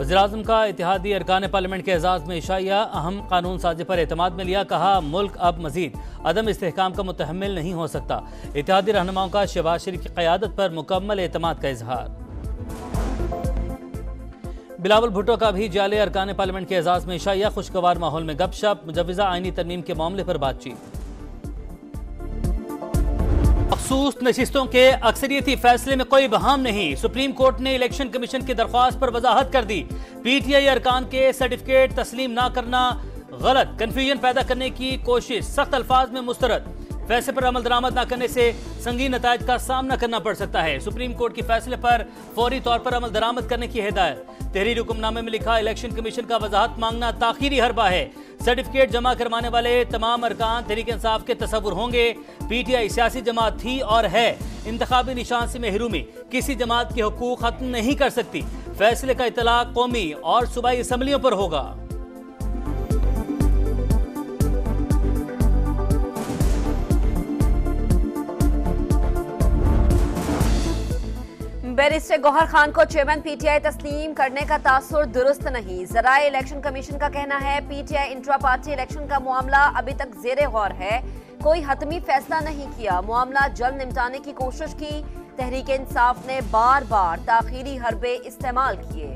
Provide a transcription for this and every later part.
वज़ीर-ए-आज़म का इत्तेहादी अरकान पार्लियामेंट के एजाज़ में इशाया, अहम कानून साजी पर एतमाद में लिया। कहा मुल्क अब मजीद अदम इस्तेहकाम का मुतहम्मिल नहीं हो सकता। इत्तेहादी रहनुमाओं का शहबाज शरीफ की क़यादत पर मुकम्मल एतमाद का इजहार। बिलावल भुट्टो का भी जाले अरकान पार्लियामेंट के एजाज़ में इशाया, खुशगवार माहौल में गपशप। मुजव्वज़ा आईनी तरमीम के मामले पर बातचीत। मखसूस नशिस्तों के अक्सरियती फैसले में कोई बहम नहीं। सुप्रीम कोर्ट ने इलेक्शन कमीशन की दरख्वास्त पर वजाहत कर दी। पीटीआई अरकान के सर्टिफिकेट तस्लीम ना करना गलत, कन्फ्यूजन पैदा करने की कोशिश, सख्त अल्फाज में मुस्तरद। फैसले पर अमल दरामद न करने से संगीन नतायज का सामना करना पड़ सकता है। सुप्रीम कोर्ट के फैसले पर फौरी तौर पर अमल दरामद करने की हिदायत। तहरीर हुक्मनामे में लिखा, इलेक्शन कमीशन का वजाहत मांगना ताखीरी हरबा है। सर्टिफिकेट जमा करवाने वाले तमाम अरकान तहरीक इंसाफ के तसव्वुर होंगे। पीटीआई सियासी जमात थी और है, इंतखाबी निशान से महरूमी किसी जमात के हुकूक खत्म नहीं कर सकती। फैसले का इतलाक कौमी और सूबाई असम्बलियों पर होगा। बैरिस्टर गौहर खान को चेयरमैन पीटीआई तस्लीम करने का तासुर दुरुस्त नहीं। ज़राए इलेक्शन कमीशन का कहना है, पीटीआई इंट्रा पार्टी इलेक्शन का मामला अभी तक ज़ेरे गौर है, कोई हतमी फैसला नहीं किया। मामला जल्द निपटाने की कोशिश की। तहरीक इंसाफ ने बार बार ताखीरी हरबे इस्तेमाल किए।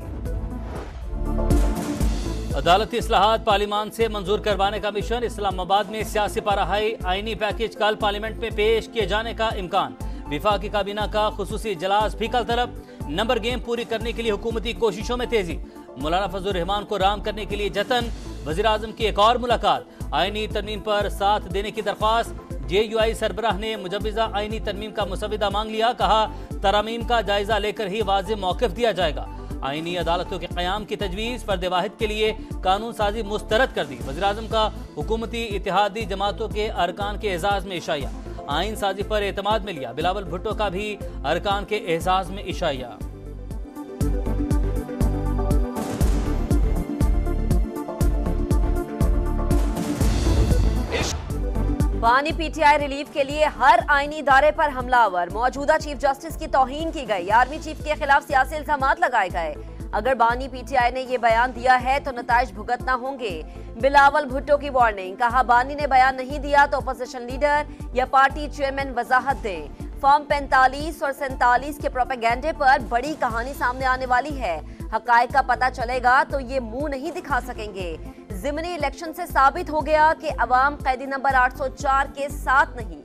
अदालती इस्लाहात पार्लियामान से मंजूर करवाने का मिशन। इस्लामाबाद में सियासी पाराहाई आईनी पैकेज कल पार्लियामेंट में पेश किए जाने का इम्कान। विफाकी काबीना का खुसूसी इजलास भी कल तलब। नंबर गेम पूरी करने के लिए हुकूमती कोशिशों में तेजी। मौलाना फजलुर रहमान को राम करने के लिए जतन। वज़ीर-ए-आज़म की एक और मुलाकात। आईनी तरमीम पर साथ देने की दरख्वास्त। जेयूआई सरबराह ने मुजव्वज़ा आईनी तरमीम का मुसविदा मांग लिया। कहा तरामीम का जायजा लेकर ही वाज़ेह मौक़िफ़ दिया जाएगा। आईनी अदालतों के क़याम की तजवीज़ फर्द वाहिद के लिए कानून साजी मुस्तरद कर दी। वज़ीर-ए-आज़म का हुकूमती इत्तेहादी जमातों के अरकान के एजाज़ में इशाया, आइन साजी पर एतमाद में लिया। बिलावल भुट्टो का भी अरकान के एजाज में इशाया। बानी पीटीआई रिलीफ के लिए हर आईनी इदारे पर हमलावर। मौजूदा चीफ जस्टिस की तौहीन की गई। आर्मी चीफ के खिलाफ सियासी इल्जामात लगाए गए। अगर बानी पीटीआई ने ये बयान दिया है तो नताइज भुगतना होंगे। बिलावल भुट्टो की वार्निंग। कहा बानी ने बयान नहीं दिया तो अपोजिशन लीडर या पार्टी चेयरमैन वजाहत दें। फॉर्म 45 और 47 के प्रोपेगेंडे पर बड़ी कहानी सामने आने वाली है। हकायक का पता चलेगा तो ये मुंह नहीं दिखा सकेंगे। ज़िमनी इलेक्शन से साबित हो गया कि अवाम कैदी नंबर 804 के साथ नहीं।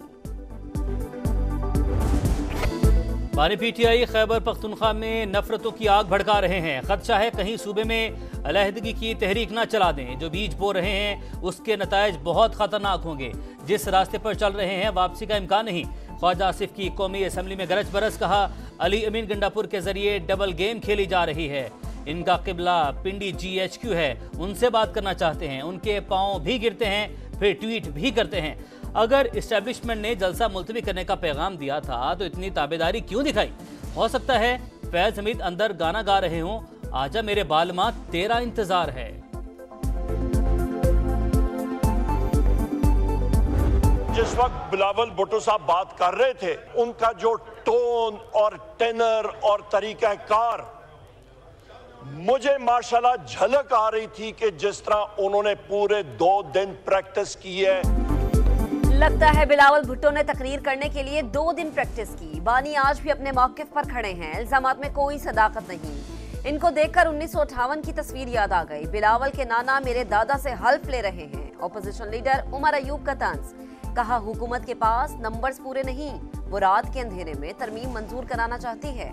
बानी पीटीआई खैबर पख्तूनख्वा में नफरतों की आग भड़का रहे हैं। खदशा है कहीं सूबे में अलहदगी की तहरीक न चला दें। जो बीज बो रहे हैं उसके नतायज बहुत खतरनाक होंगे। जिस रास्ते पर चल रहे हैं वापसी का इम्कान नहीं। ख्वाजा आसिफ की कौमी असम्बली में गरज बरस। कहा अली अमीन गंडापुर के जरिए डबल गेम खेली जा रही है। इनका किबला पिंडी GHQ है, उनसे बात करना चाहते हैं। उनके पाँव भी गिरते हैं, फिर ट्वीट भी करते हैं। अगर इस्टेब्लिशमेंट ने जलसा मुलतवी करने का पैगाम दिया था तो इतनी ताबेदारी क्यों दिखाई? हो सकता है फैज हमीद अंदर गाना गा रहे हों, आजा मेरे बालमा तेरा इंतजार है। जिस वक्त बिलावल भुट्टो साहब बात कर रहे थे, उनका जो टोन और टेनर और तरीकाकार, मुझे माशाल्लाह झलक आ रही थी कि जिस तरह उन्होंने पूरे 2 दिन प्रैक्टिस की है। लगता है बिलावल भुट्टो ने तकरीर करने के लिए 2 दिन प्रैक्टिस की। बानी आज भी अपने मौक़िफ़ पर खड़े हैं। इल्जामात में कोई सदाकत नहीं। इनको देखकर 1958 की तस्वीर याद आ गई। बिलावल के नाना मेरे दादा से हल्फ ले रहे हैं। ऑपोजिशन लीडर उमर अयूब का तंज। कहा हुकूमत के पास नंबर्स पूरे नहीं, वो रात के अंधेरे में तरमीम मंजूर कराना चाहती है।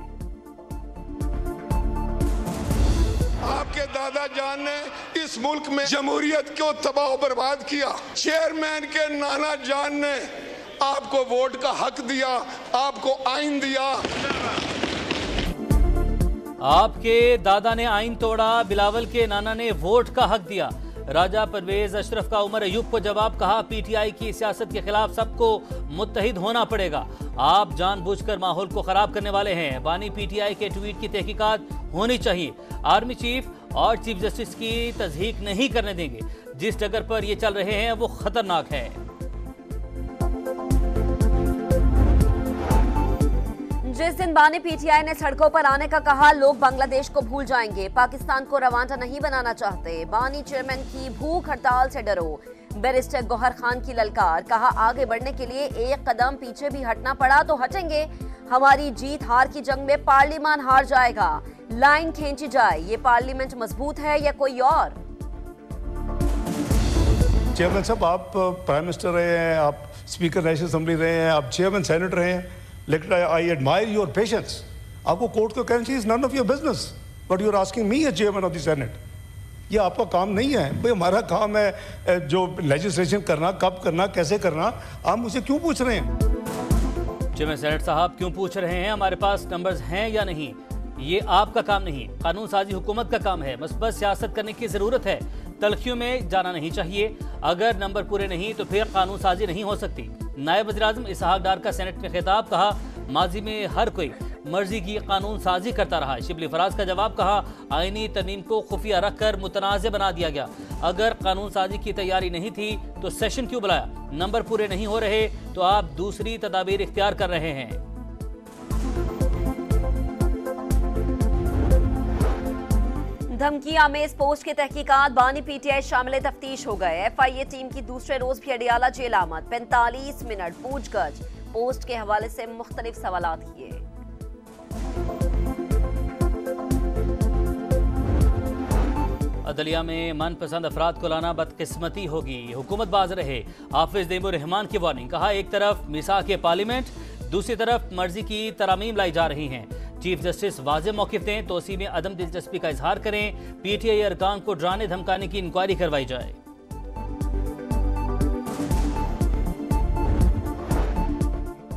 आपके दादा जान ने इस मुल्क में जमहूरियत को तबाह बर्बाद किया। चेयरमैन के नाना जान ने आपको वोट का हक दिया, आपको आइन दिया। आपके दादा ने आइन तोड़ा, बिलावल के नाना ने वोट का हक दिया। राजा परवेज अशरफ का उमर अयूब को जवाब। कहा पीटीआई की सियासत के खिलाफ सबको मुत्तहिद होना पड़ेगा। आप जानबूझकर माहौल को खराब करने वाले हैं। बानी पीटीआई के ट्वीट की तहकीकात होनी चाहिए। आर्मी चीफ और चीफ जस्टिस की तस्दीक नहीं करने देंगे। जिस डगर पर ये चल रहे हैं वो खतरनाक है। जिस दिन बानी पीटीआई ने सड़कों पर आने का कहा, लोग बांग्लादेश को भूल जाएंगे, पाकिस्तान को रवांडा नहीं बनाना चाहते। बानी चेयरमैन की भूख हड़ताल से डरो, बैरिस्टर गौहर खान की ललकार। कहा, आगे बढ़ने के लिए एक कदम पीछे भी हटना पड़ा तो हटेंगे। हमारी जीत हार की जंग में पार्लियामान हार जाएगा। लाइन खींची जाए, ये पार्लियामेंट मजबूत है या कोई और? चेयरमैन साहब, आप प्राइम मिनिस्टर रहे हैं, आप स्पीकर नेशनल असेंबली रहे हैं, आप चेयरमैन सेनेट रहे हैं, लेकिन आई एडमायर योर पेशेंस। आपको कोर्ट को कहना चाहिए, none of your business but you are asking me as chairman of the senate. ये आपका काम नहीं है भाई, हमारा काम है जो लेजिस्लेशन करना, कब करना, कैसे करना। आप मुझे क्यों पूछ रहे हैं? चेयरमैन सेनेट साहब क्यों पूछ रहे हैं? हमारे पास नंबर्स हैं या नहीं, ये आपका काम नहीं, कानून साजी हुकूमत का काम है। बस सियासत करने की जरूरत है, तलखियों में जाना नहीं चाहिए। अगर नंबर पूरे नहीं तो फिर कानून साजी नहीं हो सकती। नायब वज़ीर-ए-आज़म इसहाक डार का सेनेट में खिताब। कहा, माजी में हर कोई मर्जी की कानून साजी करता रहा। शिबली फराज का जवाब। कहा, आईनी तरमीम को खुफिया रखकर मुतनाज़ बना दिया गया। अगर कानून साजी की तैयारी नहीं थी तो सेशन क्यों बुलाया? नंबर पूरे नहीं हो रहे तो आप दूसरी तदाबीर इख्तियार कर रहे हैं। धमकी आमेज पोस्ट की तहकीकात, बानी पीटीआई शामिल तफ्तीश हो गए। एफआईए टीम की दूसरे रोज भी अडियाला जेल आमद। 45 मिनट पूछगछ, पोस्ट के हवाले से मुख्तलिफ सवालात किए। अदलिया में मनपसंद अफराद को लाना बदकिस्मती होगी, हुकूमत बाज रहे। हाफिज दैमूर रहमान की वार्निंग। कहा, एक तरफ मिसाक के पार्लियामेंट, दूसरी तरफ मर्जी की तरामीम लाई जा रही हैं। चीफ जस्टिस वाज़ेह मौक़िफ़ दें, तोसी में अदम दिलचस्पी का इजहार करें। पीटीआई अरकान को डराने धमकाने की इंक्वायरी करवाई जाए।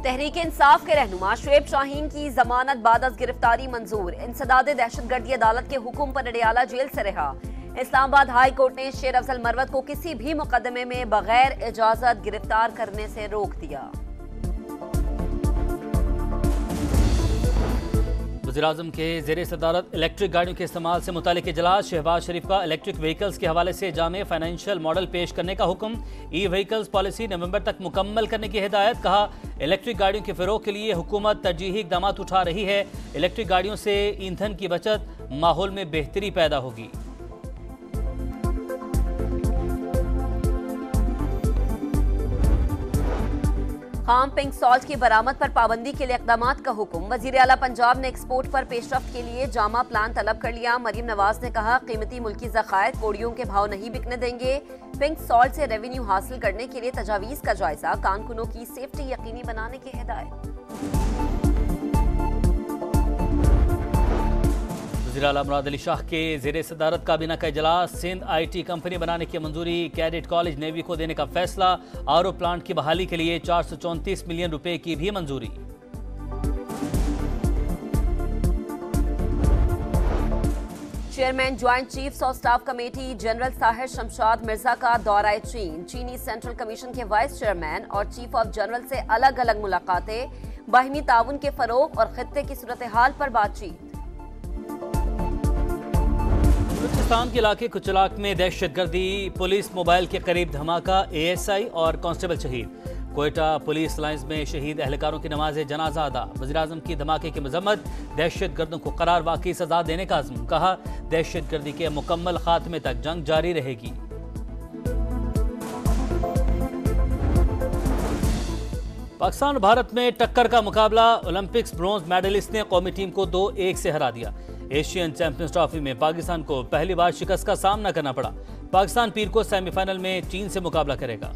तहरीक इंसाफ के रहनुमा शुएब शाहीन की जमानत बाद अज गिरफ्तारी मंजूर। इंसदाद दहशतगर्दी अदालत के हुक्म पर अडियाला जेल से रहा। इस्लामाबाद हाई कोर्ट ने शेर अफजल मरवत को किसी भी मुकदमे में बगैर इजाजत गिरफ्तार करने से रोक दिया। वज़ीर-ए-आज़म के ज़ेरे सदारत इलेक्ट्रिक गाड़ियों के इस्तेमाल से मुतालिक इजलास। शहबाज शरीफ का इलेक्ट्रिक व्हीकल्स के हवाले से जामे फाइनेंशियल मॉडल पेश करने का हुक्म। ई व्हीकल्स पॉलिसी नवंबर तक मुकम्मल करने की हिदायत। कहा, इलेक्ट्रिक गाड़ियों के फ़रोग़ के लिए हुकूमत तरजीही इक़दाम उठा रही है। इलेक्ट्रिक गाड़ियों से ईंधन की बचत, माहौल में बेहतरी पैदा होगी। खाम पिंक सॉल्ट की बरामद पर पाबंदी के लिए इक़दामात का हुक्म। वज़ीर आला पंजाब ने एक्सपोर्ट पर पेशरफ्त के लिए जामा प्लान तलब कर लिया। मरीम नवाज ने कहा, कीमती मुल्की ज़खायर कोड़ियों के भाव नहीं बिकने देंगे। पिंक सॉल्ट से रेवेन्यू हासिल करने के लिए तजावीज़ का जायजा, कारकुनों की सेफ्टी यकीनी बनाने की हिदायत। वज़ीर आला मुराद अली शाह के ज़ेरे सदारत काबीना का इजलास। सिंध IT कंपनी बनाने की मंजूरी। कैडेट कॉलेज नेवी को देने का फैसला। RO प्लांट की बहाली के लिए 434 मिलियन रुपए की भी मंजूरी। Chairman joint chiefs of staff committee general Sahir Shamshad Mirza का दौरा चीन। चीनी सेंट्रल कमीशन के वाइस चेयरमैन और चीफ ऑफ जनरल से अलग अलग मुलाकातें। बाहिमी ताउन के फरोग और खित्ते की सूरत हाल पर बातचीत। बलूचिस्तान के इलाके कुचलाक में दहशतगर्दी, पुलिस मोबाइल के करीब धमाका, ASI और कांस्टेबल शहीद। कोयटा पुलिस लाइंस में शहीद एहलकारों की नमाज जनाजा अदा। वज़ीर-ए-आज़म की धमाके की मजम्मत। दहशतगर्दों को करार वाकई सजा देने का अज़्म। कहा, दहशतगर्दी के मुकम्मल खात्मे तक जंग जारी रहेगी। पाकिस्तान और भारत में टक्कर का मुकाबला। ओलंपिक्स ब्रॉन्ज मेडलिस्ट ने कौमी टीम को 2-1 से हरा दिया। एशियन चैंपियंस ट्रॉफी में पाकिस्तान को पहली बार शिकस्त का सामना करना पड़ा। पाकिस्तान पीर को सेमीफाइनल में चीन से मुकाबला करेगा।